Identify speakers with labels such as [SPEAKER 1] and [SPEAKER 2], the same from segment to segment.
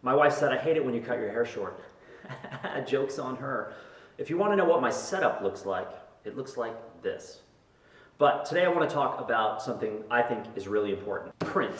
[SPEAKER 1] My wife said, I hate it when you cut your hair short. Joke's on her. If you want to know what my setup looks like, it looks like this. But today I want to talk about something I think is really important. Print.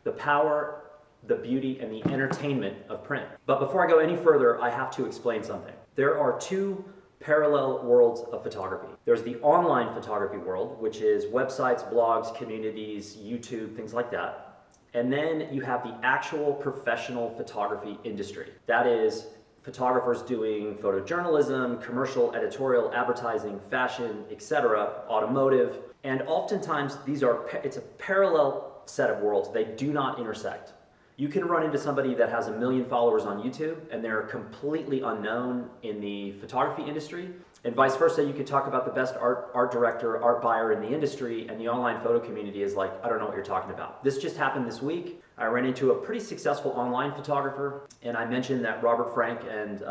[SPEAKER 1] The power, the beauty, and the entertainment of print. But before I go any further, I have to explain something. There are two parallel worlds of photography. There's the online photography world, which is websites, blogs, communities, YouTube, things like that. And then you have the actual professional photography industry. That is photographers doing photojournalism, commercial, editorial, advertising, fashion, etc., automotive. And oftentimes it's a parallel set of worlds. They do not intersect. You can run into somebody that has 1 million followers on YouTube and they're completely unknown in the photography industry. And vice versa, you could talk about the best art director, art buyer in the industry, and the online photo community is like, I don't know what you're talking about. This just happened this week. I ran into a pretty successful online photographer, and I mentioned that Robert Frank and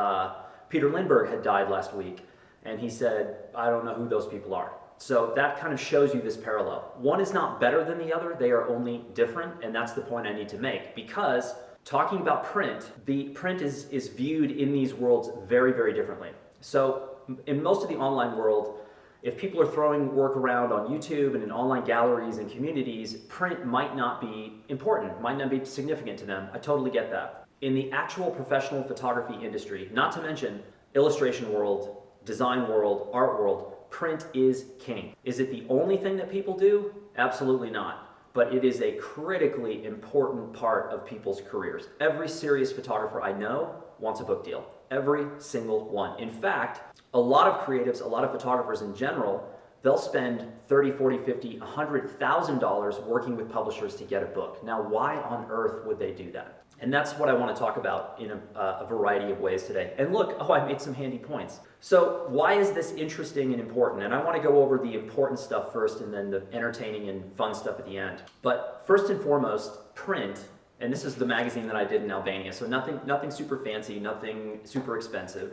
[SPEAKER 1] Peter Lindbergh had died last week, and he said, I don't know who those people are. So that kind of shows you this parallel. One is not better than the other, they are only different, and that's the point I need to make, because talking about print, the print is viewed in these worlds very, very differently. So in most of the online world, if people are throwing work around on YouTube and in online galleries and communities, print might not be important, might not be significant to them. I totally get that. In the actual professional photography industry, not to mention illustration world, design world, art world, print is king. Is it the only thing that people do? Absolutely not. But it is a critically important part of people's careers. Every serious photographer I know wants a book deal. Every single one. In fact, a lot of creatives, a lot of photographers in general, they'll spend $30, $40, $50, $100,000 working with publishers to get a book. Now, why on earth would they do that? And that's what I want to talk about in a variety of ways today. And look, I made some handy points. So why is this interesting and important? And I want to go over the important stuff first and then the entertaining and fun stuff at the end. But first and foremost, print, and this is the magazine that I did in Albania, so nothing super fancy, nothing super expensive.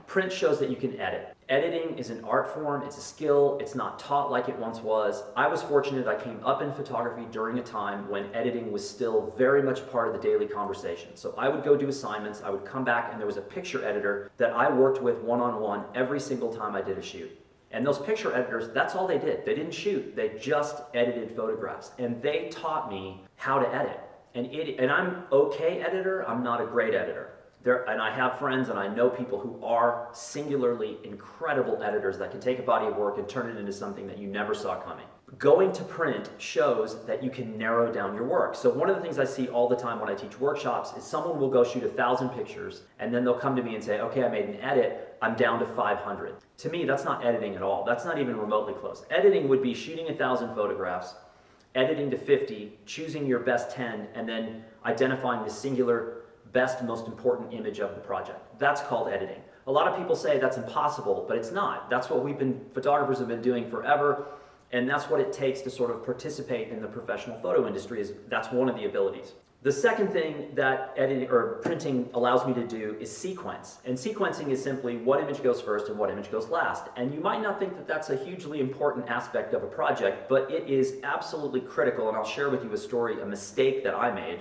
[SPEAKER 1] Print shows that you can edit. Editing is an art form, it's a skill, it's not taught like it once was. I was fortunate I came up in photography during a time when editing was still very much part of the daily conversation. So I would go do assignments, I would come back and there was a picture editor that I worked with one-on-one every single time I did a shoot. And those picture editors, that's all they did. They didn't shoot, they just edited photographs. And they taught me how to edit. And I'm okay editor, I'm not a great editor. And I have friends and I know people who are singularly incredible editors that can take a body of work and turn it into something that you never saw coming. Going to print shows that you can narrow down your work. So one of the things I see all the time when I teach workshops is someone will go shoot 1,000 pictures and then they'll come to me and say, okay, I made an edit, I'm down to 500. To me, that's not editing at all. That's not even remotely close. Editing would be shooting 1,000 photographs, editing to 50, choosing your best 10, and then identifying the singular best, most important image of the project. That's called editing. A lot of people say that's impossible, but it's not. That's what photographers have been doing forever, and that's what it takes to sort of participate in the professional photo industry. That's one of the abilities. The second thing that editing or printing allows me to do is sequence. And sequencing is simply what image goes first and what image goes last. And you might not think that that's a hugely important aspect of a project, but it is absolutely critical. And I'll share with you a story, a mistake that I made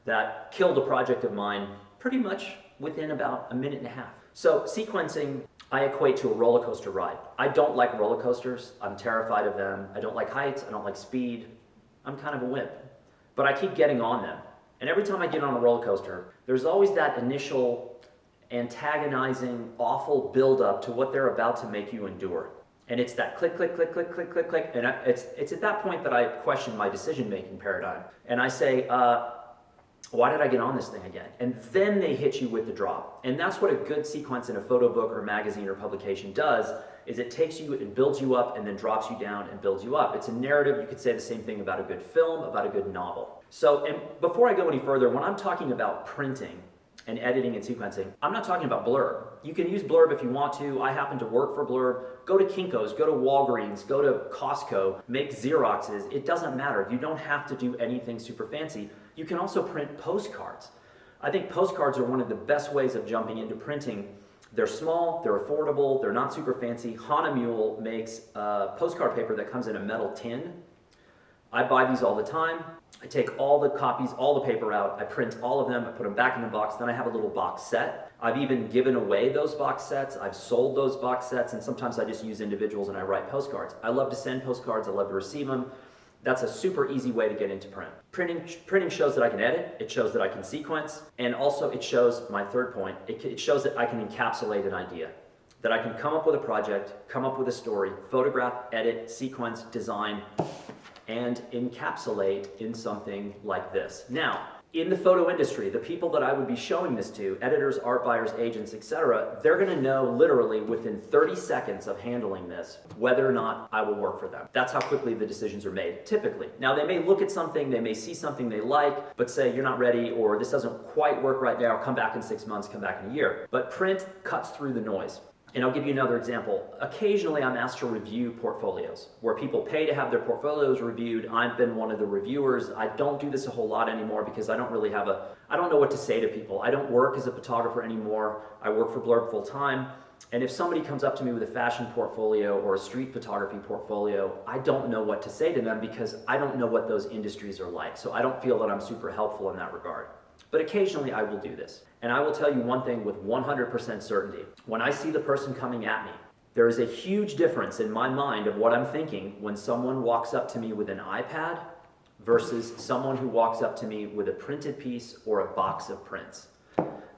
[SPEAKER 1] that killed a project of mine pretty much within about 1.5 minutes. So sequencing, I equate to a roller coaster ride. I don't like roller coasters. I'm terrified of them. I don't like heights. I don't like speed. I'm kind of a wimp. But I keep getting on them. And every time I get on a roller coaster, there's always that initial antagonizing, awful buildup to what they're about to make you endure. And it's that click, click, click, click, click, click, click. And it's at that point that I question my decision-making paradigm. And I say, why did I get on this thing again? And then they hit you with the drop. And that's what a good sequence in a photo book or magazine or publication does, is it takes you and builds you up and then drops you down and builds you up. It's a narrative. You could say the same thing about a good film, about a good novel. So, and before I go any further, when I'm talking about printing and editing and sequencing, I'm not talking about Blurb. You can use Blurb if you want to. I happen to work for Blurb. Go to Kinko's, go to Walgreens, go to Costco, make Xeroxes. It doesn't matter. You don't have to do anything super fancy. You can also print postcards. I think postcards are one of the best ways of jumping into printing. They're small, they're affordable, they're not super fancy. Hahnemühle makes postcard paper that comes in a metal tin. I buy these all the time. I take all the copies, all the paper out, I print all of them, I put them back in the box, then I have a little box set. I've even given away those box sets, I've sold those box sets, and sometimes I just use individuals and I write postcards. I love to send postcards, I love to receive them. That's a super easy way to get into print. Printing shows that I can edit, it shows that I can sequence, and also it shows, my third point, it shows that I can encapsulate an idea. That I can come up with a project, come up with a story, photograph, edit, sequence, design, and encapsulate in something like this. Now, in the photo industry, the people that I would be showing this to, editors, art buyers, agents, etc., they're gonna know literally within 30 seconds of handling this whether or not I will work for them. That's how quickly the decisions are made, typically. Now, they may look at something, they may see something they like, but say you're not ready or this doesn't quite work right now, come back in 6 months, come back in a year. But print cuts through the noise. And I'll give you another example. Occasionally I'm asked to review portfolios where people pay to have their portfolios reviewed. I've been one of the reviewers. I don't do this a whole lot anymore because I don't know what to say to people. I don't work as a photographer anymore. I work for Blurb full time. And if somebody comes up to me with a fashion portfolio or a street photography portfolio, I don't know what to say to them because I don't know what those industries are like. So I don't feel that I'm super helpful in that regard. But occasionally I will do this. And I will tell you one thing with 100% certainty. When I see the person coming at me, there is a huge difference in my mind of what I'm thinking when someone walks up to me with an iPad versus someone who walks up to me with a printed piece or a box of prints.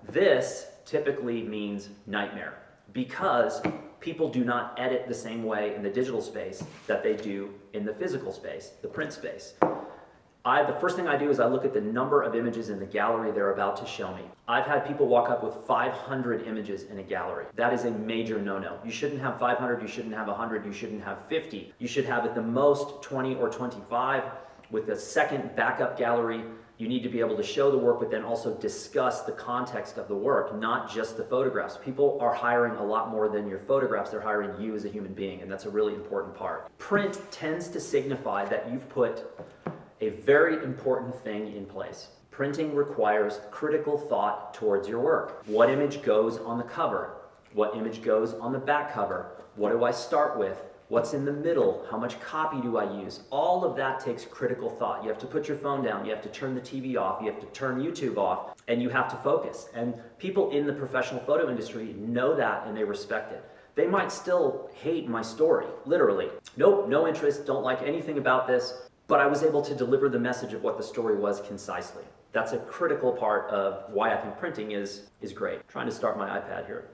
[SPEAKER 1] This typically means nightmare because people do not edit the same way in the digital space that they do in the physical space, the print space. The first thing I do is I look at the number of images in the gallery they're about to show me. I've had people walk up with 500 images in a gallery. That is a major no-no. You shouldn't have 500, you shouldn't have 100, you shouldn't have 50. You should have at the most 20 or 25. With a second backup gallery, you need to be able to show the work, but then also discuss the context of the work, not just the photographs. People are hiring a lot more than your photographs. They're hiring you as a human being, and that's a really important part. Print tends to signify that you've put a very important thing in place. Printing requires critical thought towards your work. What image goes on the cover? What image goes on the back cover? What do I start with? What's in the middle? How much copy do I use? All of that takes critical thought. You have to put your phone down, you have to turn the TV off, you have to turn YouTube off, and you have to focus. And people in the professional photo industry know that and they respect it. They might still hate my story, literally. Nope, no interest, don't like anything about this. But I was able to deliver the message of what the story was concisely. That's a critical part of why I think printing is great. I'm trying to start my iPad here.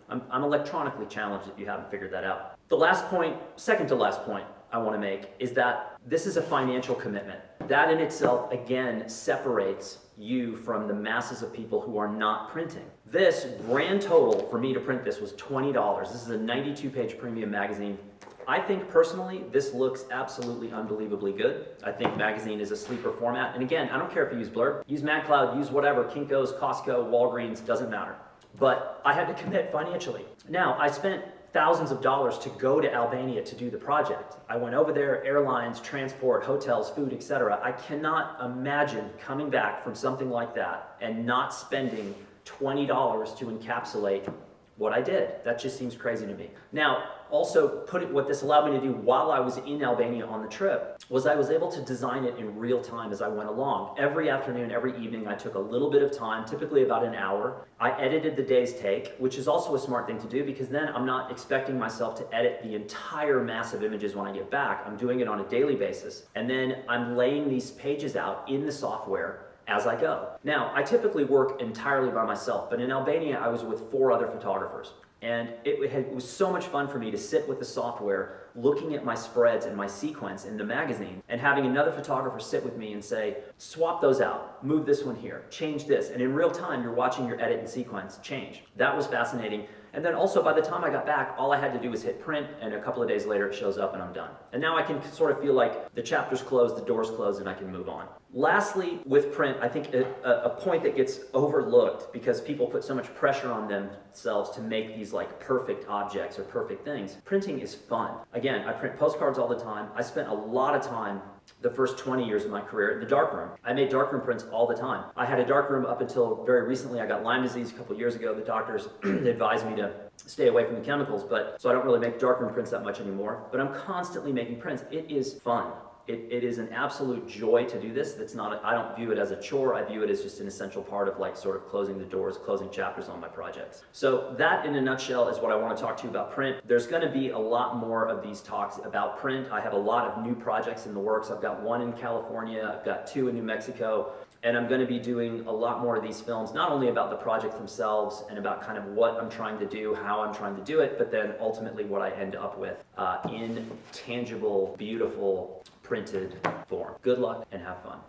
[SPEAKER 1] I'm electronically challenged if you haven't figured that out. The last point, second to last point I want to make is that this is a financial commitment. That in itself, again, separates you from the masses of people who are not printing. This grand total for me to print this was $20. This is a 92-page premium magazine. I think personally, this looks absolutely unbelievably good. I think magazine is a sleeper format. And again, I don't care if you use Blurb, use MadCloud, use whatever, Kinko's, Costco, Walgreens, doesn't matter. But I had to commit financially. Now, I spent thousands of dollars to go to Albania to do the project. I went over there, airlines, transport, hotels, food, etc. I cannot imagine coming back from something like that and not spending $20 to encapsulate what I did. That just seems crazy to me. Now, also what this allowed me to do while I was in Albania on the trip was I was able to design it in real time as I went along. Every afternoon, every evening, I took a little bit of time, typically about an hour. I edited the day's take, which is also a smart thing to do because then I'm not expecting myself to edit the entire mass of images when I get back. I'm doing it on a daily basis. And then I'm laying these pages out in the software as I go. Now, I typically work entirely by myself, but in Albania, I was with 4 other photographers. And it was so much fun for me to sit with the software, looking at my spreads and my sequence in the magazine, and having another photographer sit with me and say, swap those out, move this one here, change this. And in real time, you're watching your edit and sequence change. That was fascinating. And then also by the time I got back, all I had to do was hit print, and a couple of days later it shows up and I'm done. And now I can sort of feel like the chapter's closed, the door's closed, and I can move on. Lastly, with print, I think a point that gets overlooked because people put so much pressure on themselves to make these like perfect objects or perfect things. Printing is fun. Again, I print postcards all the time. I spent a lot of time the first 20 years of my career in the darkroom. I made darkroom prints all the time. I had a darkroom up until very recently. I got Lyme disease a couple years ago. The doctors advised me to stay away from the chemicals, so I don't really make darkroom prints that much anymore. But I'm constantly making prints. It is fun. It is an absolute joy to do this. I don't view it as a chore. I view it as just an essential part of like sort of closing the doors, closing chapters on my projects. So that in a nutshell is what I want to talk to you about print. There's going to be a lot more of these talks about print. I have a lot of new projects in the works. I've got one in California, I've got two in New Mexico, and I'm going to be doing a lot more of these films, not only about the projects themselves and about kind of what I'm trying to do, how I'm trying to do it, but then ultimately what I end up with in tangible, beautiful, printed form. Good luck and have fun.